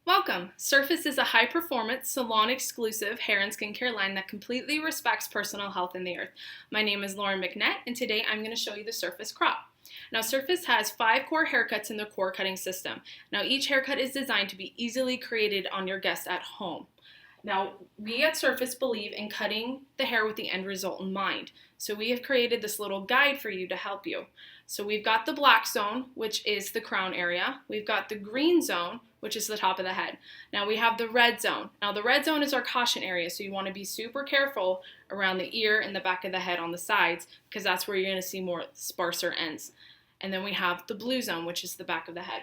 Welcome! Surface is a high-performance, salon-exclusive hair and skincare line that completely respects personal health and the earth. My name is Lauren McNett, and today I'm going to show you the Surface Crop. Now, Surface has 5 core haircuts in their core cutting system. Now, each haircut is designed to be easily created on your guests at home. Now, we at Surface believe in cutting the hair with the end result in mind. So we have created this little guide for you to help you. So we've got the black zone, which is the crown area. We've got the green zone, which is the top of the head. Now we have the red zone. Now the red zone is our caution area, so you want to be super careful around the ear and the back of the head on the sides, because that's where you're going to see more sparser ends. And then we have the blue zone, which is the back of the head.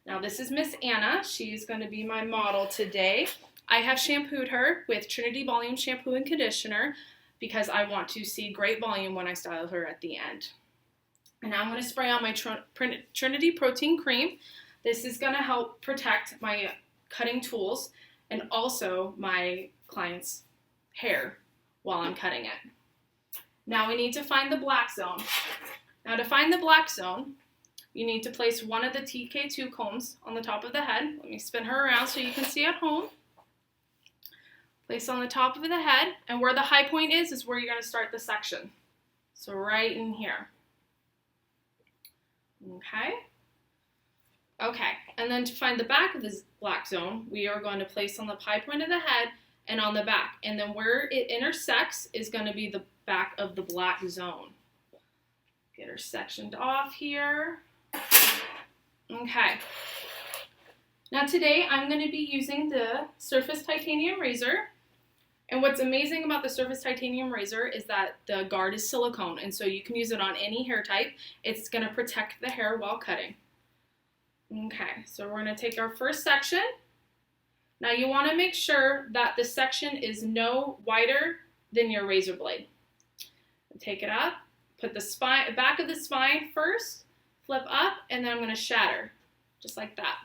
Now this is Miss Anna. She's going to be my model today. I have shampooed her with Trinity Volume Shampoo and Conditioner because I want to see great volume when I style her at the end. And now I'm going to spray on my Trinity Protein Cream. This is going to help protect my cutting tools and also my client's hair while I'm cutting it. Now we need to find the black zone. Now to find the black zone, you need to place one of the TK2 combs on the top of the head. Let me spin her around so you can see at home. Place on the top of the head, and where the high point is where you're going to start the section. So right in here. Okay, and then to find the back of this black zone, we are going to place on the high point of the head and on the back. And then where it intersects is going to be the back of the black zone. Get her sectioned off here. Okay. Now today I'm going to be using the Surface Titanium Razor. And what's amazing about the Surface Titanium Razor is that the guard is silicone, and so you can use it on any hair type. It's going to protect the hair while cutting. Okay, so we're going to take our first section. Now you want to make sure that the section is no wider than your razor blade. Take it up, put the back of the spine first, flip up, and then I'm going to shatter, just like that.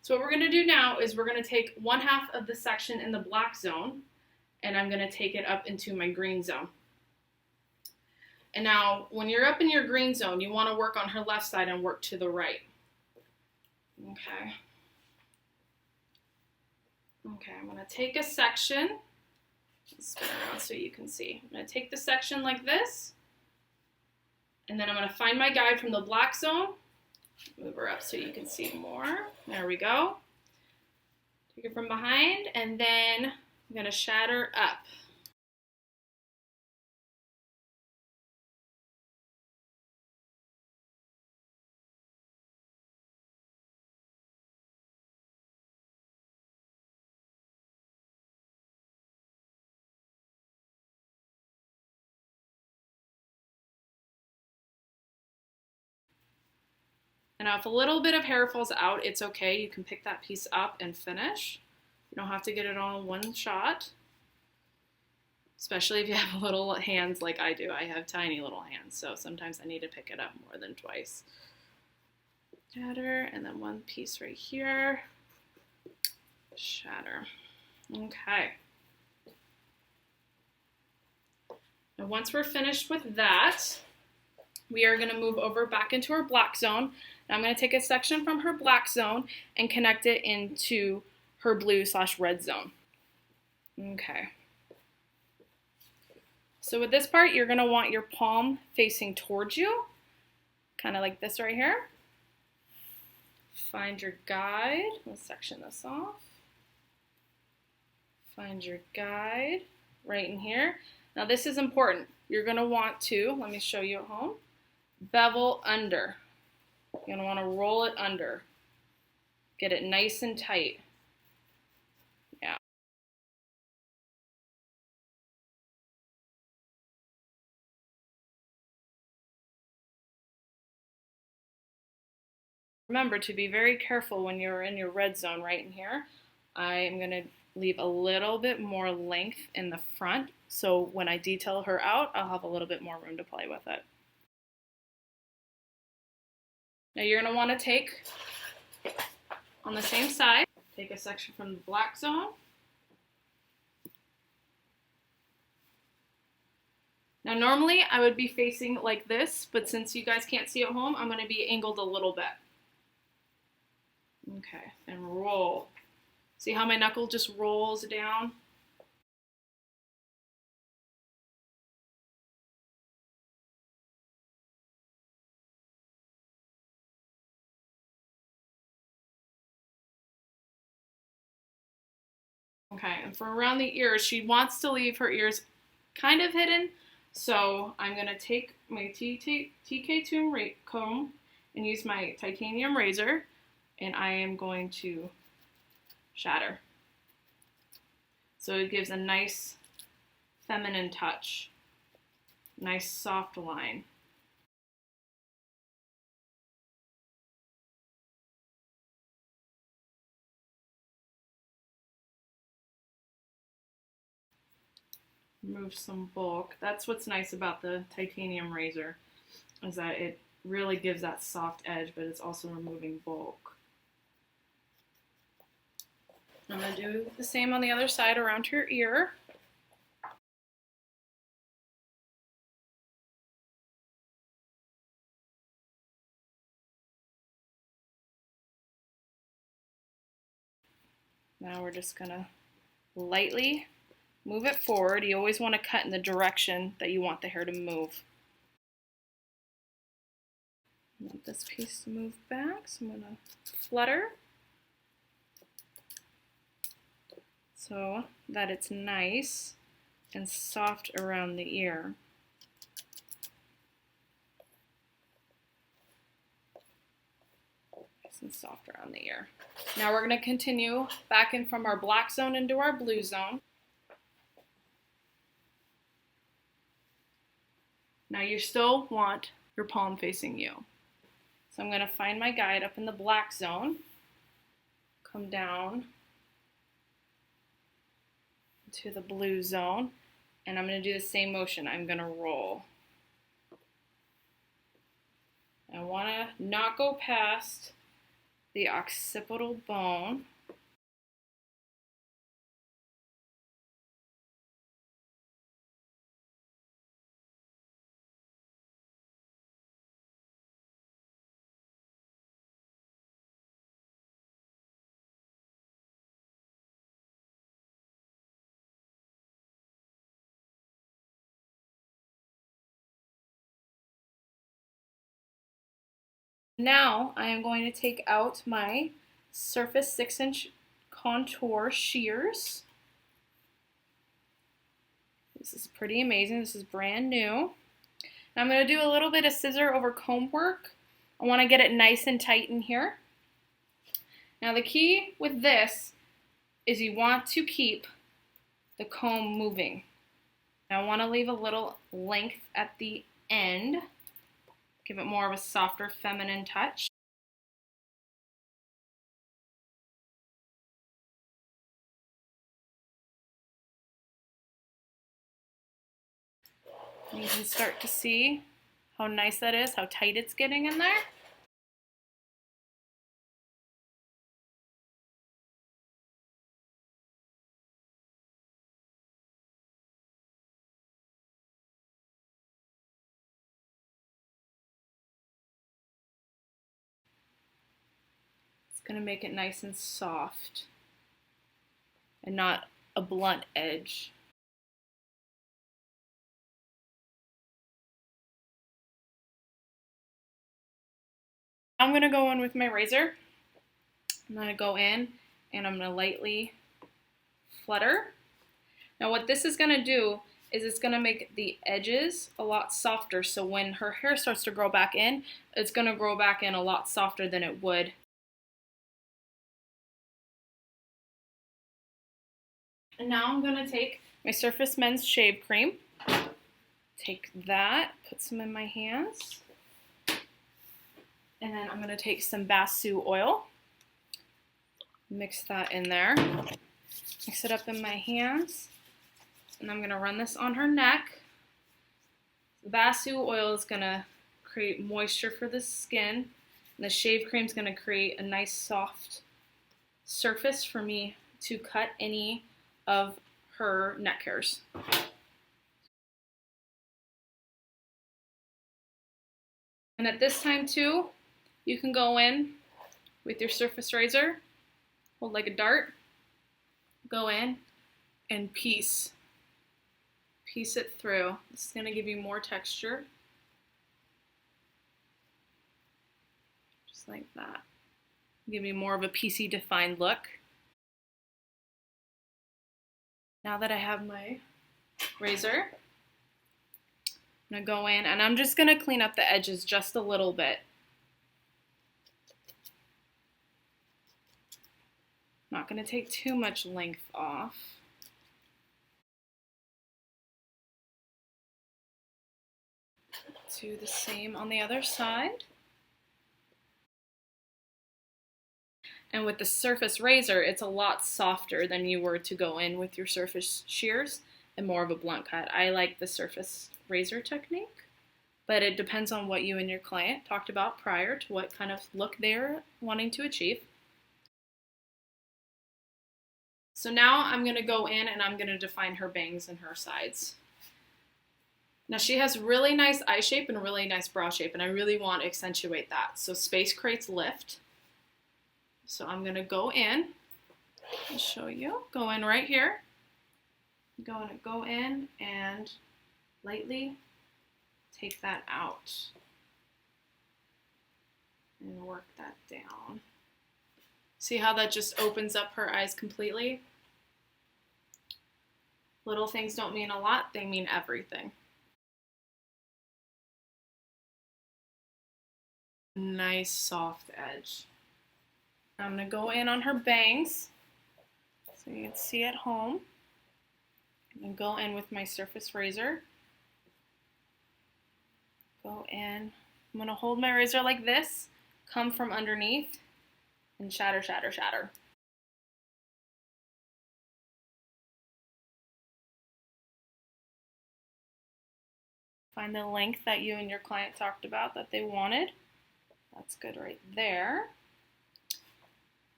So what we're going to do now is we're going to take 1/2 of the section in the black zone, and I'm going to take it up into my green zone. And now, when you're up in your green zone, you want to work on her left side and work to the right. Okay. Okay, I'm going to take a section. Spin around so you can see. I'm going to take the section like this, and then I'm going to find my guide from the black zone. Move her up so you can see more. There we go. Take it from behind, and then I'm going to shatter up. And now if a little bit of hair falls out, it's okay. You can pick that piece up and finish. You don't have to get it all in one shot, especially if you have little hands like I do. I have tiny little hands, so sometimes I need to pick it up more than twice. Shatter, and then one piece right here. Shatter. Okay. Now once we're finished with that, we are going to move over back into our black zone. And I'm going to take a section from her black zone and connect it into her blue/red zone. Okay. So with this part, you're going to want your palm facing towards you, kind of like this right here. Find your guide. Let's section this off. Find your guide right in here. Now this is important. You're going to want to, let me show you at home, bevel under. You're going to want to roll it under. Get it nice and tight. Yeah. Remember to be very careful when you're in your red zone right in here. I am going to leave a little bit more length in the front, so when I detail her out, I'll have a little bit more room to play with it. Now you're going to want to take, on the same side, take a section from the black zone Now normally I would be facing like this, but since you guys can't see at home, I'm going to be angled a little bit. Okay, and roll. See how my knuckle just rolls down? Okay, and for around the ears, she wants to leave her ears kind of hidden, so I'm going to take my TK2 comb and use my titanium razor, and I am going to shatter. So it gives a nice feminine touch, nice soft line. Remove some bulk. That's what's nice about the titanium razor, is that it really gives that soft edge, but it's also removing bulk. I'm going to do the same on the other side around her ear. Now we're just going to lightly move it forward. You always want to cut in the direction that you want the hair to move. I want this piece to move back, so I'm going to flutter so that it's nice and soft around the ear. Nice and soft around the ear. Now we're going to continue back in from our black zone into our blue zone. Now you still want your palm facing you. So I'm going to find my guide up in the black zone, come down to the blue zone, and I'm going to do the same motion. I'm going to roll. I want to not go past the occipital bone. Now I am going to take out my Surface 6-inch contour shears. This is pretty amazing. This is brand new. Now I'm going to do a little bit of scissor over comb work. I want to get it nice and tight in here. Now the key with this is you want to keep the comb moving. Now I want to leave a little length at the end. Give it more of a softer feminine touch. You can start to see how nice that is, how tight it's getting in there. It's going to make it nice and soft and not a blunt edge. I'm going to go in with my razor. I'm going to go in and I'm going to lightly flutter. Now what this is going to do is it's going to make the edges a lot softer, so when her hair starts to grow back in, it's going to grow back in a lot softer than it would. And now I'm going to take my Surface Men's Shave Cream, take that, put some in my hands, and then I'm going to take some Basu oil, mix that in there, mix it up in my hands, and I'm going to run this on her neck. The Basu oil is going to create moisture for the skin, and the shave cream is going to create a nice soft surface for me to cut any of her neck hairs. And at this time too, you can go in with your surface razor, hold like a dart, go in and piece it through. This is going to give you more texture, just like that. Give you more of a piecey defined look. Now that I have my razor, I'm going to go in and I'm just going to clean up the edges just a little bit. Not going to take too much length off. Do the same on the other side. And with the surface razor, it's a lot softer than you were to go in with your surface shears and more of a blunt cut. I like the surface razor technique, but it depends on what you and your client talked about prior to what kind of look they're wanting to achieve. So now I'm going to go in and I'm going to define her bangs and her sides. Now she has really nice eye shape and really nice brow shape, and I really want to accentuate that. So space creates lift. So I'm going to go in and show you. Go in right here. Go in and lightly take that out and work that down. See how that just opens up her eyes completely? Little things don't mean a lot, they mean everything. Nice soft edge. I'm going to go in on her bangs so you can see at home. And go in with my surface razor. Go in. I'm going to hold my razor like this, come from underneath, and shatter, shatter, shatter. Find the length that you and your client talked about that they wanted. That's good right there.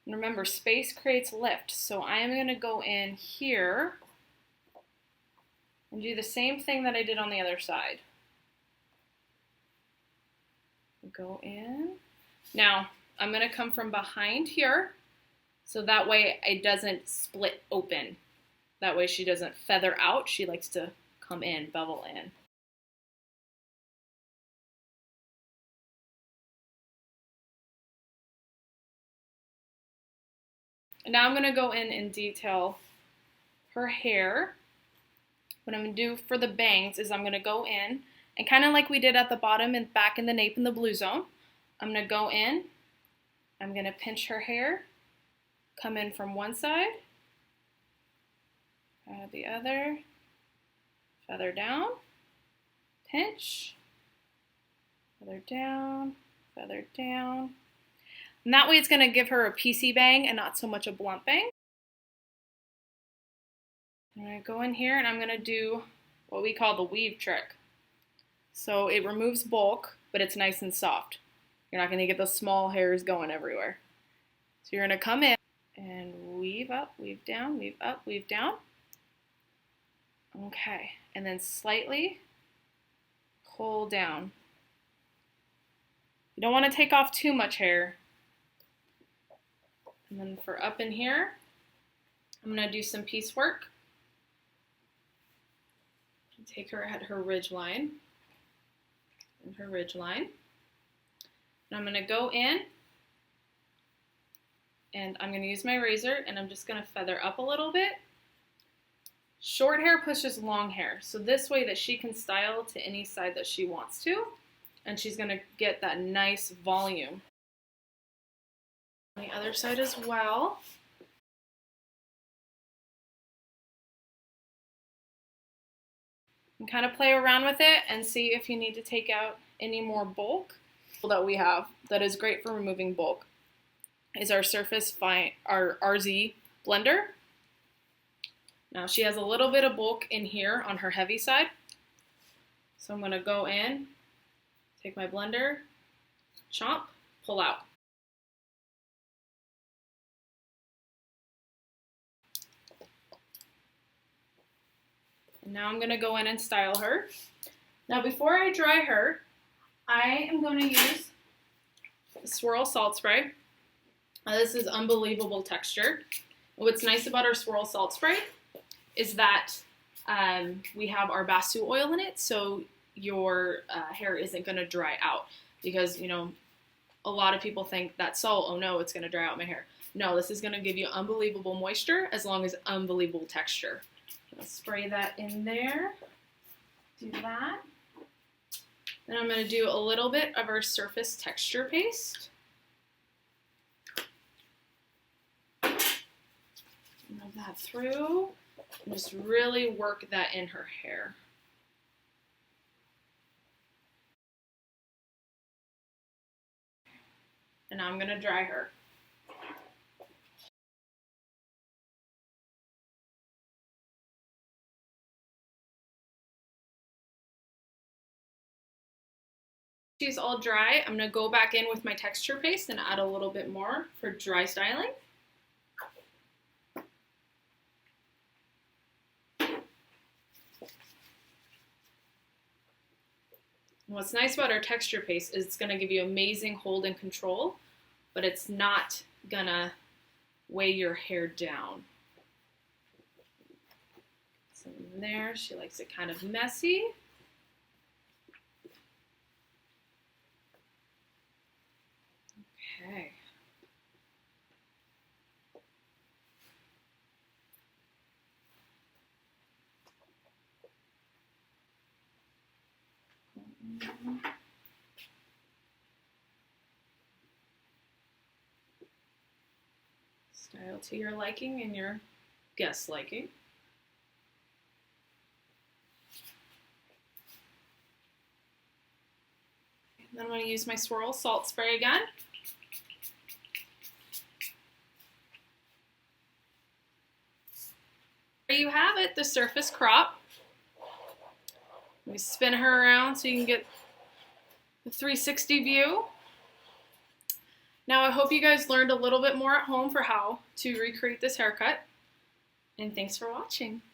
And remember, space creates lift, so I am going to go in here and do the same thing that I did on the other side. Go in. Now, I'm going to come from behind here, so that way it doesn't split open. That way she doesn't feather out. She likes to come in, bevel in. And now I'm going to go in and detail her hair. What I'm going to do for the bangs is I'm going to go in and kind of like we did at the bottom and back in the nape in the blue zone, I'm going to go in, I'm going to pinch her hair, come in from one side, the other, feather down, pinch, feather down, feather down. And that way it's going to give her a piecey bang and not so much a blunt bang. I'm going to go in here and I'm going to do what we call the weave trick. So it removes bulk, but it's nice and soft. You're not going to get those small hairs going everywhere. So you're going to come in and weave up, weave down, weave up, weave down. Okay, and then slightly pull down. You don't want to take off too much hair. And then for up in here, I'm going to do some piecework. Take her at her ridge line. And her ridge line. And I'm going to go in and I'm going to use my razor and I'm just going to feather up a little bit. Short hair pushes long hair, so this way that she can style to any side that she wants to, and she's going to get that nice volume. On the other side as well. And kind of play around with it and see if you need to take out any more bulk that we have that is great for removing bulk is our our RZ blender. Now she has a little bit of bulk in here on her heavy side. So I'm going to go in, take my blender, chomp, pull out. And now I'm going to go in and style her. Now before I dry her, I am going to use Swirl Salt Spray. This is unbelievable texture. What's nice about our Swirl Salt Spray is that we have our basu oil in it, so your hair isn't going to dry out. Because, you know, a lot of people think that salt, oh no, it's going to dry out my hair. No, this is going to give you unbelievable moisture as long as unbelievable texture. I'll spray that in there. Do that. Then I'm going to do a little bit of our surface texture paste. Rub that through and just really work that in her hair. And now I'm going to dry her. She's all dry. I'm going to go back in with my texture paste and add a little bit more for dry styling. What's nice about our texture paste is it's going to give you amazing hold and control, but it's not going to weigh your hair down. So in there, she likes it kind of messy. Okay. Style to your liking and your guest's liking. Then I'm going to use my Swirl Salt Spray again. There you have it, the surface crop. Let me spin her around so you can get the 360 view. Now I hope you guys learned a little bit more at home for how to recreate this haircut. And thanks for watching.